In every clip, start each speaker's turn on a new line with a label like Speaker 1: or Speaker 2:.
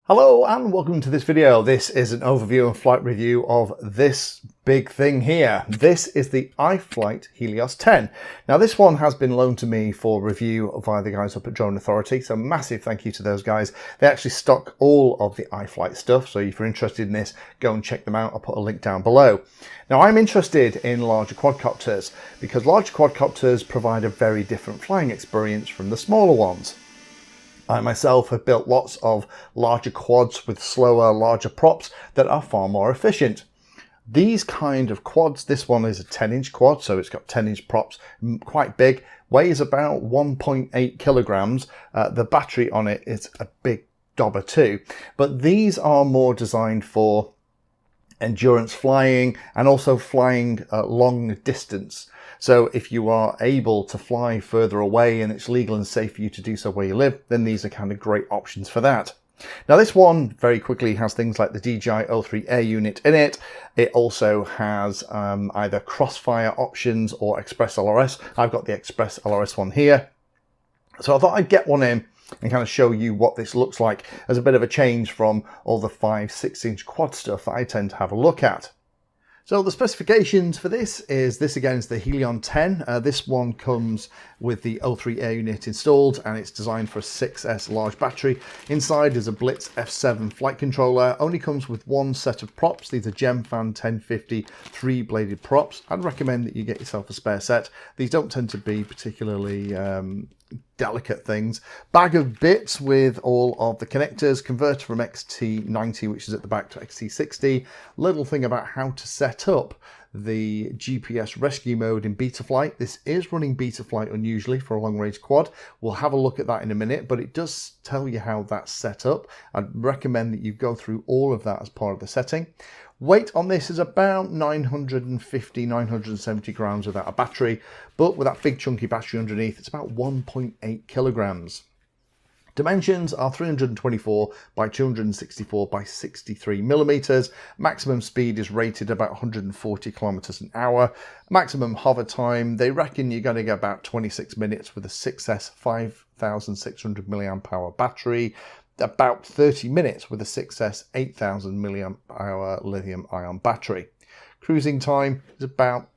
Speaker 1: Hello and welcome to this video. This is an overview and flight review of this big thing here. This is the iFlight Helios 10. Now this one has been loaned to me for review via the guys up at Drone Authority, so massive thank you to those guys. They actually stock all of the iFlight stuff, so if you're interested in this, go and check them out. I'll put a link down below. Now I'm interested in larger quadcopters because larger quadcopters provide a very different flying experience from the smaller ones. I myself have built lots of larger quads with slower, larger props that are far more efficient. These kind of quads, this one is a 10-inch quad, so it's got 10-inch props, quite big, weighs about 1.8 kilograms. The battery on it is a big dobber too, but these are more designed for endurance flying and also flying long distance. So if you are able to fly further away and it's legal and safe for you to do so where you live, then these are kind of great options for that. Now this one very quickly has things like the DJI O3 Air unit in it. It also has either crossfire options or Express LRS. I've got the Express LRS one here. So I thought I'd get one in and kind of show you what this looks like as a bit of a change from all the 5-6-inch quad stuff that I tend to have a look at. So the specifications for this again is the HELION 10. This one comes with the O3 Air unit installed and it's designed for a 6S large battery. Inside is a Blitz F7 flight controller. Only comes with one set of props. These are Gemfan 1050 3-bladed props. I'd recommend that you get yourself a spare set. These don't tend to be particularly delicate things. Bag of bits with all of the connectors, converter from XT90 which is at the back to XT60, little thing about how to set up the GPS rescue mode in Betaflight. This is running Betaflight unusually for a long range quad. We'll have a look at that in a minute, but it does tell you how that's set up. I'd recommend that you go through all of that as part of the setting. Weight on this is about 950, 970 grams without a battery, but with that big chunky battery underneath, it's about 1.8 kilograms. Dimensions are 324 by 264 by 63 millimeters. Maximum speed is rated about 140 kilometers an hour. Maximum hover time, they reckon you're going to get about 26 minutes with a 6S 5600 milliamp hour battery. About 30 minutes with a 6S 8000 milliamp hour lithium ion battery. Cruising time is about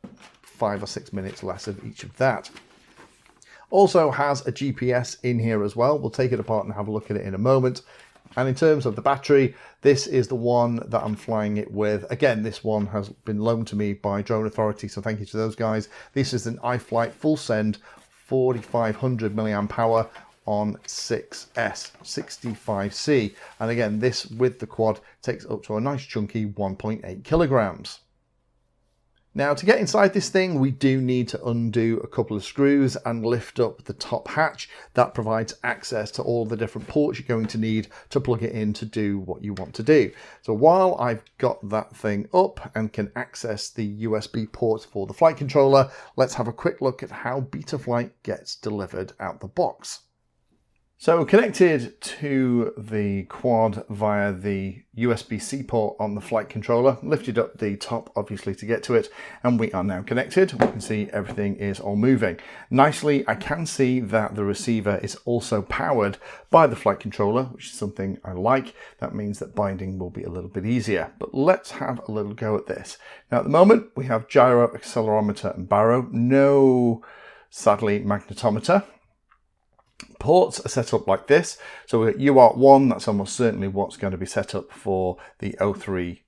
Speaker 1: 5 or 6 minutes less of each of that. Also has a GPS in here as well. We'll take it apart and have a look at it in a moment. And in terms of the battery, this is the one that I'm flying it with. Again, this one has been loaned to me by Drone Authority, so thank you to those guys. This is an iFlight full send 4500 milliamp hour on 6S 65C, and again this with the quad takes up to a nice chunky 1.8 kilograms. Now to get inside this thing we do need to undo a couple of screws and lift up the top hatch. That provides access to all the different ports you're going to need to plug it in to do what you want to do. So while I've got that thing up and can access the USB port for the flight controller, let's have a quick look at how Betaflight gets delivered out the box. So connected to the quad via the USB-C port on the flight controller, lifted up the top obviously to get to it, and we are now connected. We can see everything is all moving. Nicely, I can see that the receiver is also powered by the flight controller, which is something I like. That means that binding will be a little bit easier. But let's have a little go at this. Now at the moment we have gyro, accelerometer and baro. No, sadly, magnetometer. Ports are set up like this. So at UART1, that's almost certainly what's going to be set up for the O3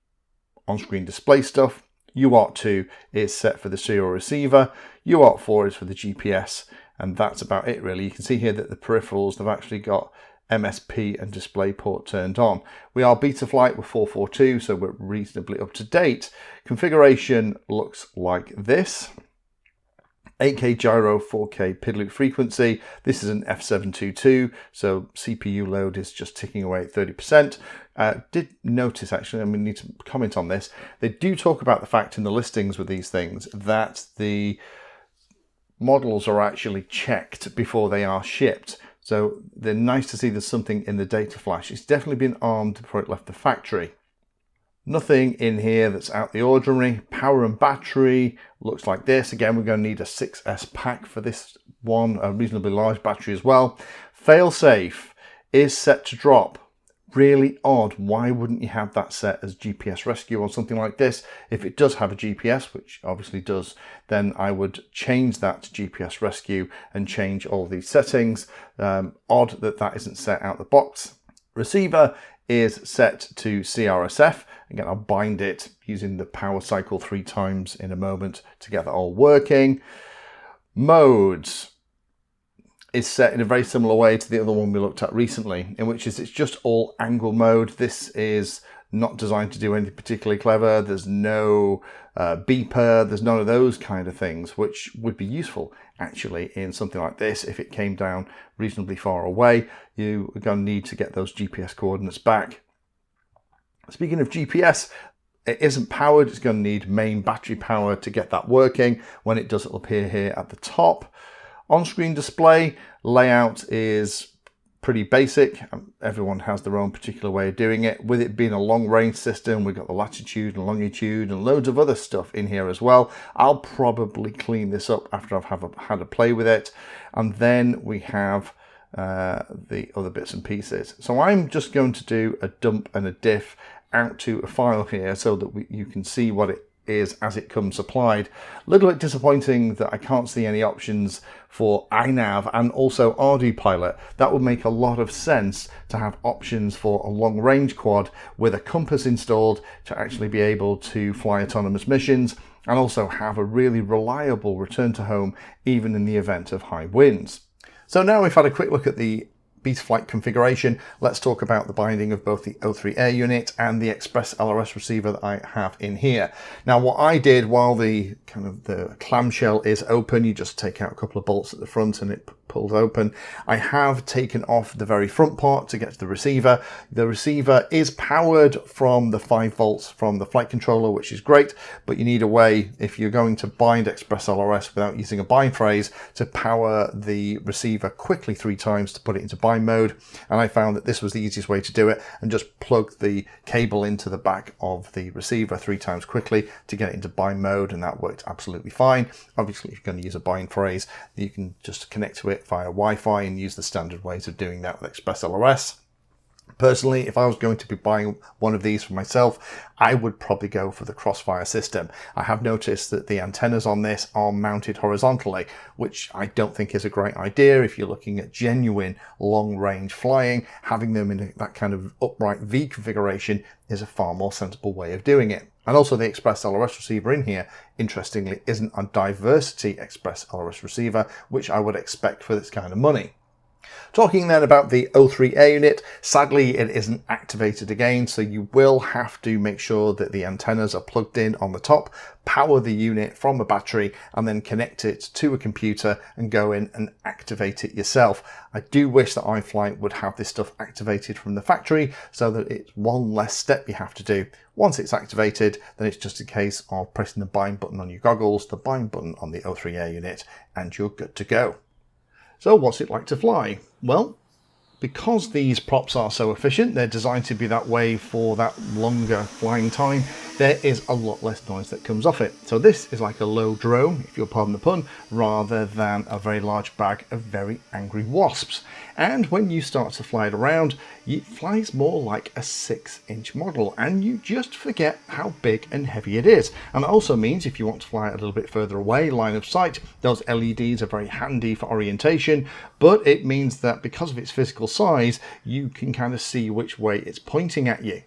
Speaker 1: on-screen display stuff. UART2 is set for the serial receiver. UART4 is for the GPS, and that's about it really. You can see here that the peripherals, they've actually got MSP and DisplayPort turned on. We are Betaflight with 442, so we're reasonably up to date. Configuration looks like this. 8K gyro, 4K PID loop frequency. This is an F722, so CPU load is just ticking away at 30%. Did notice actually, and we need to comment on this, they do talk about the fact in the listings with these things that the models are actually checked before they are shipped. So they're nice to see there's something in the data flash. It's definitely been armed before it left the factory. Nothing in here that's out the ordinary. Power and battery looks like this. Again, we're going to need a 6S pack for this one, a reasonably large battery as well. Failsafe is set to drop really odd. Why wouldn't you have that set as GPS rescue or something like this? If it does have a GPS, which obviously does, then I would change that to GPS rescue and change all these settings. Odd that that isn't set out the box. Receiver is set to CRSF. Again, I'll bind it using the power cycle 3 times in a moment to get that all working. Modes is set in a very similar way to the other one we looked at recently, in which is it's just all angle mode. This is not designed to do anything particularly clever. There's no beeper, there's none of those kind of things, which would be useful actually in something like this. If it came down reasonably far away, you are going to need to get those GPS coordinates back. Speaking of GPS, it isn't powered. It's going to need main battery power to get that working. When it does, it'll appear here at the top. On-screen display layout is pretty basic. Everyone has their own particular way of doing it. With it being a long-range system, we've got the latitude and longitude and loads of other stuff in here as well. I'll probably clean this up after I've had a play with it. And then we have the other bits and pieces. So I'm just going to do a dump and a diff out to a file here so that you can see what it is as it comes supplied. A little bit disappointing that I can't see any options for iNav and also RD Pilot. That would make a lot of sense to have options for a long range quad with a compass installed to actually be able to fly autonomous missions and also have a really reliable return to home even in the event of high winds. So now we've had a quick look at the Betaflight configuration, let's talk about the binding of both the O3 air unit and the Express LRS receiver that I have in here. Now what I did while the clamshell is open, you just take out a couple of bolts at the front and it pulls open. I have taken off the very front part to get to the receiver. The receiver is powered from the 5 volts from the flight controller, which is great, but you need a way, if you're going to bind Express LRS without using a bind phrase, to power the receiver quickly 3 times to put it into bind mode. And I found that this was the easiest way to do it, and just plug the cable into the back of the receiver 3 times quickly to get it into bind mode, and that worked absolutely fine. Obviously, if you're going to use a bind phrase, you can just connect to it via Wi-Fi and use the standard ways of doing that with Express LRS. Personally, if I was going to be buying one of these for myself, I would probably go for the Crossfire system. I have noticed that the antennas on this are mounted horizontally, which I don't think is a great idea. If you're looking at genuine long-range flying, having them in that kind of upright V configuration is a far more sensible way of doing it. And also the Express LRS receiver in here, interestingly, isn't a diversity Express LRS receiver, which I would expect for this kind of money. Talking then about the O3 air unit, sadly it isn't activated again, so you will have to make sure that the antennas are plugged in on the top, power the unit from a battery, and then connect it to a computer and go in and activate it yourself. I do wish that iFlight would have this stuff activated from the factory so that it's one less step you have to do. Once it's activated, then it's just a case of pressing the bind button on your goggles, the bind button on the O3 air unit, and you're good to go. So what's it like to fly? Well, because these props are so efficient, they're designed to be that way for that longer flying time, there is a lot less noise that comes off it. So this is like a low drone, if you'll pardon the pun, rather than a very large bag of very angry wasps. And when you start to fly it around, it flies more like a 6-inch model, and you just forget how big and heavy it is. And that also means if you want to fly it a little bit further away, line of sight, those LEDs are very handy for orientation, but it means that because of its physical size, you can kind of see which way it's pointing at you.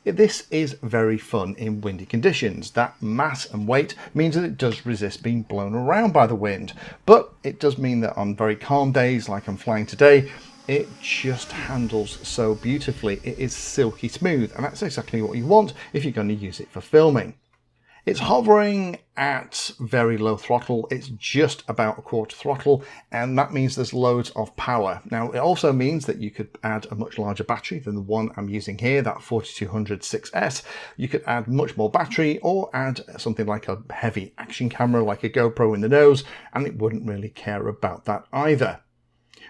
Speaker 1: This is very fun in windy conditions. That mass and weight means that it does resist being blown around by the wind, but it does mean that on very calm days like I'm flying today, it just handles so beautifully. It is silky smooth, and that's exactly what you want if you're going to use it for filming. It's hovering at very low throttle. It's just about a quarter throttle, and that means there's loads of power. Now, it also means that you could add a much larger battery than the one I'm using here, that 4200 6S. You could add much more battery or add something like a heavy action camera like a GoPro in the nose, and it wouldn't really care about that either.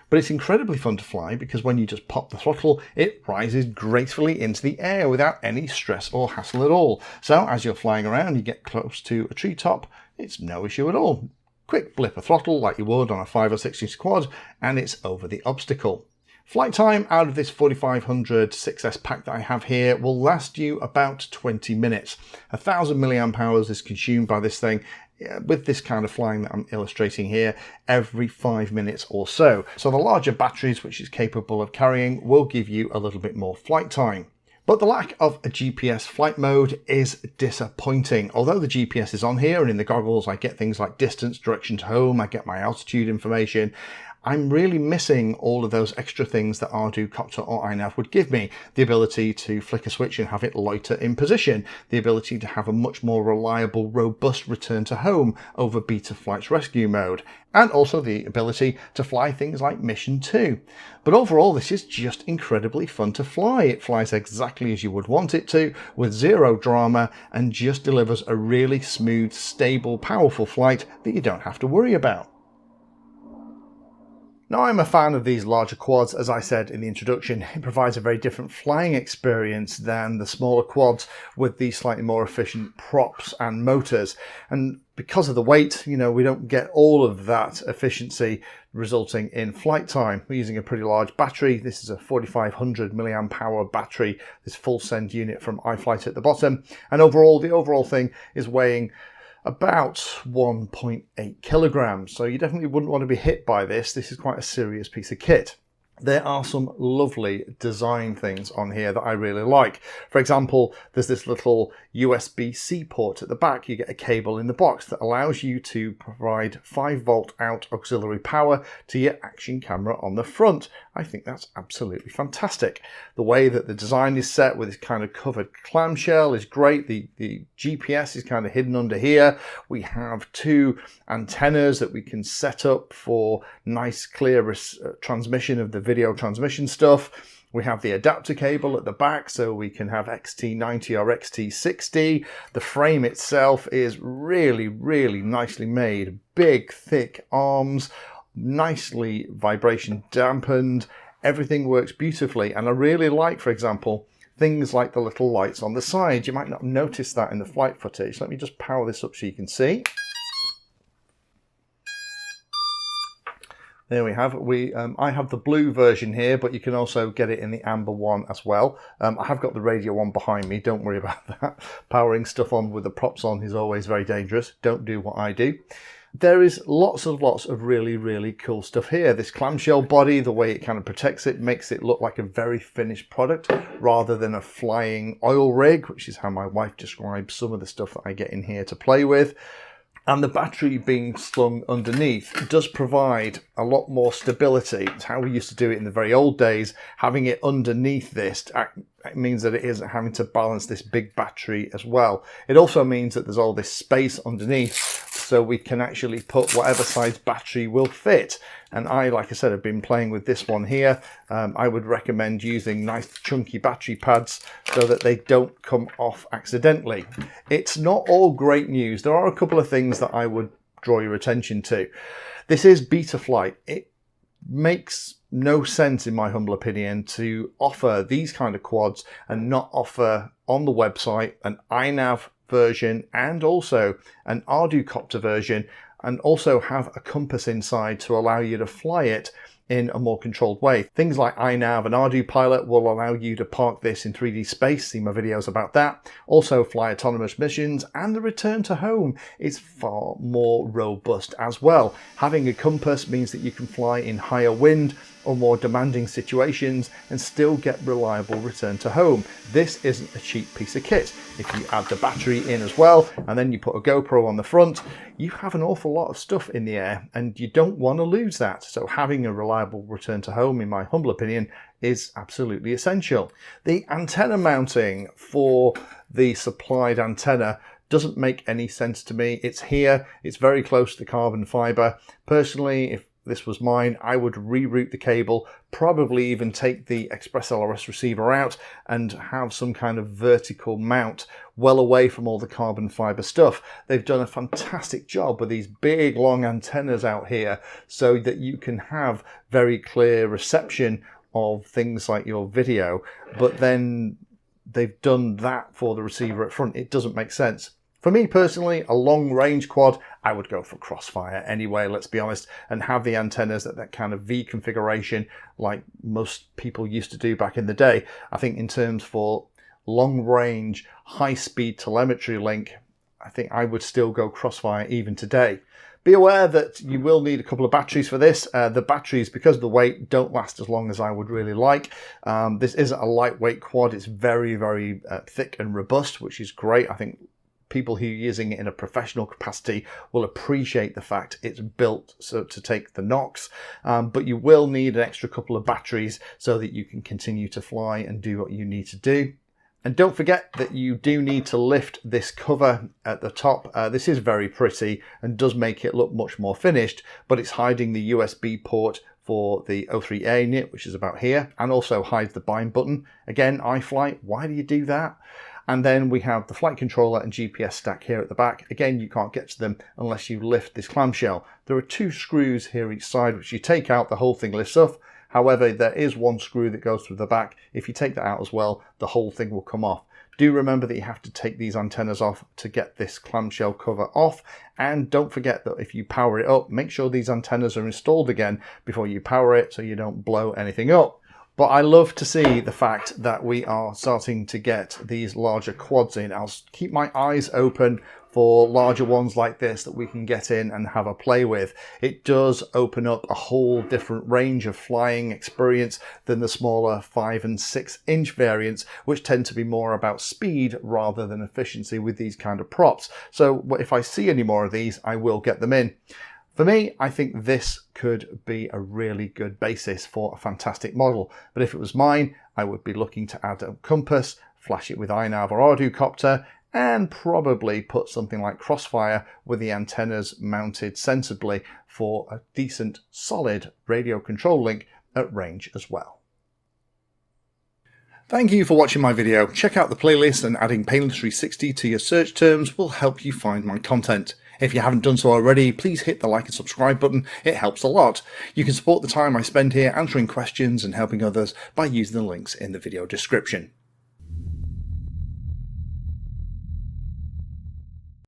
Speaker 1: But it's incredibly fun to fly because when you just pop the throttle, it rises gracefully into the air without any stress or hassle at all. So as you're flying around, you get close to a treetop, it's no issue at all. Quick blip of throttle like you would on a 5 or 6 inch quad, and it's over the obstacle. Flight time out of this 4500 6S pack that I have here will last you about 20 minutes. 1000 milliamp hours is consumed by this thing with this kind of flying that I'm illustrating here every 5 minutes or so. So the larger batteries which it's capable of carrying will give you a little bit more flight time. But the lack of a GPS flight mode is disappointing. Although the GPS is on here and in the goggles I get things like distance, direction to home, I get my altitude information, I'm really missing all of those extra things that Ardu, Copter or iNav would give me. The ability to flick a switch and have it loiter in position. The ability to have a much more reliable, robust return to home over Betaflight's rescue mode. And also the ability to fly things like Mission 2. But overall, this is just incredibly fun to fly. It flies exactly as you would want it to, with zero drama, and just delivers a really smooth, stable, powerful flight that you don't have to worry about. Now, I'm a fan of these larger quads. As I said in the introduction, it provides a very different flying experience than the smaller quads with the slightly more efficient props and motors. And because of the weight, we don't get all of that efficiency resulting in flight time. We're using a pretty large battery. This is a 4500 milliamp hour battery, this full send unit from iFlight at the bottom. And overall, the overall thing is weighing about 1.8 kilograms. So you definitely wouldn't want to be hit by this. This is quite a serious piece of kit. There are some lovely design things on here that I really like. For example, there's this little USB-C port at the back. You get a cable in the box that allows you to provide 5-volt out auxiliary power to your action camera on the front. I think that's absolutely fantastic. The way that the design is set with this kind of covered clamshell is great. The GPS is kind of hidden under here. We have 2 antennas that we can set up for nice clear transmission of the video transmission stuff. We have the adapter cable at the back so we can have XT90 or XT60. The frame itself is really, really nicely made. Big, thick arms, nicely vibration dampened. Everything works beautifully. And I really like, for example, things like the little lights on the side. You might not notice that in the flight footage. Let me just power this up so you can see. There we have. I have the blue version here, but you can also get it in the amber one as well. I have got the radio one behind me. Don't worry about that. Powering stuff on with the props on is always very dangerous. Don't do what I do. There is lots of really, really cool stuff here. This clamshell body, the way it kind of protects it, makes it look like a very finished product rather than a flying oil rig, which is how my wife describes some of the stuff that I get in here to play with. And the battery being slung underneath does provide a lot more stability. It's how we used to do it in the very old days. Having it underneath this means that it isn't having to balance this big battery as well. It also means that there's all this space underneath so we can actually put whatever size battery will fit. And I, like I said, have been playing with this one here. I would recommend using nice chunky battery pads so that they don't come off accidentally. It's not all great news. There are a couple of things that I would draw your attention to. This is Betaflight. It makes no sense, in my humble opinion, to offer these kind of quads and not offer on the website an iNav version and also an Ardu Copter version, and also have a compass inside to allow you to fly it in a more controlled way. Things like iNav and Ardu Pilot will allow you to park this in 3D space, see my videos about that. Also fly autonomous missions, and the return to home is far more robust as well. Having a compass means that you can fly in higher wind or more demanding situations and still get reliable return to home. This isn't a cheap piece of kit. If you add the battery in as well, and then you put a GoPro on the front, you have an awful lot of stuff in the air, and you don't want to lose that. So having a reliable return to home, in my humble opinion, is absolutely essential. The antenna mounting for the supplied antenna doesn't make any sense to me. It's here, it's very close to the carbon fiber. Personally, if this was mine, I would reroute the cable, probably even take the Express LRS receiver out and have some kind of vertical mount well away from all the carbon fiber stuff. They've done a fantastic job with these big long antennas out here so that you can have very clear reception of things like your video, but then they've done that for the receiver at front. It doesn't make sense. For me personally, a long range quad, I would go for Crossfire anyway, let's be honest, and have the antennas at that kind of V configuration like most people used to do back in the day. I think in terms for long range, high speed telemetry link, I think I would still go Crossfire even today. Be aware that you will need a couple of batteries for this. The batteries, because of the weight, don't last as long as I would really like. This isn't a lightweight quad. It's very, very thick and robust, which is great. I think people who are using it in a professional capacity will appreciate the fact it's built so to take the knocks. But you will need an extra couple of batteries so that you can continue to fly and do what you need to do. And don't forget that you do need to lift this cover at the top. This is very pretty and does make it look much more finished, but it's hiding the USB port for the O3A NIT, which is about here, and also hides the bind button. Again, iFlight, why do you do that? And then we have the flight controller and GPS stack here at the back. Again, you can't get to them unless you lift this clamshell. There are 2 screws here each side, which you take out, the whole thing lifts up. However, there is 1 screw that goes through the back. If you take that out as well, the whole thing will come off. Do remember that you have to take these antennas off to get this clamshell cover off. And don't forget that if you power it up, make sure these antennas are installed again before you power it so you don't blow anything up. But I love to see the fact that we are starting to get these larger quads in. I'll keep my eyes open for larger ones like this that we can get in and have a play with. It does open up a whole different range of flying experience than the smaller 5 and 6 inch variants, which tend to be more about speed rather than efficiency with these kind of props. So if I see any more of these, I will get them in. For me, I think this could be a really good basis for a fantastic model. But if it was mine, I would be looking to add a compass, flash it with iNav or Arducopter, and probably put something like Crossfire with the antennas mounted sensibly for a decent, solid radio control link at range as well. Thank you for watching my video. Check out the playlist, and adding Pedantry 360 to your search terms will help you find my content. If you haven't done so already, please hit the like and subscribe button. It helps a lot. You can support the time I spend here answering questions and helping others by using the links in the video description.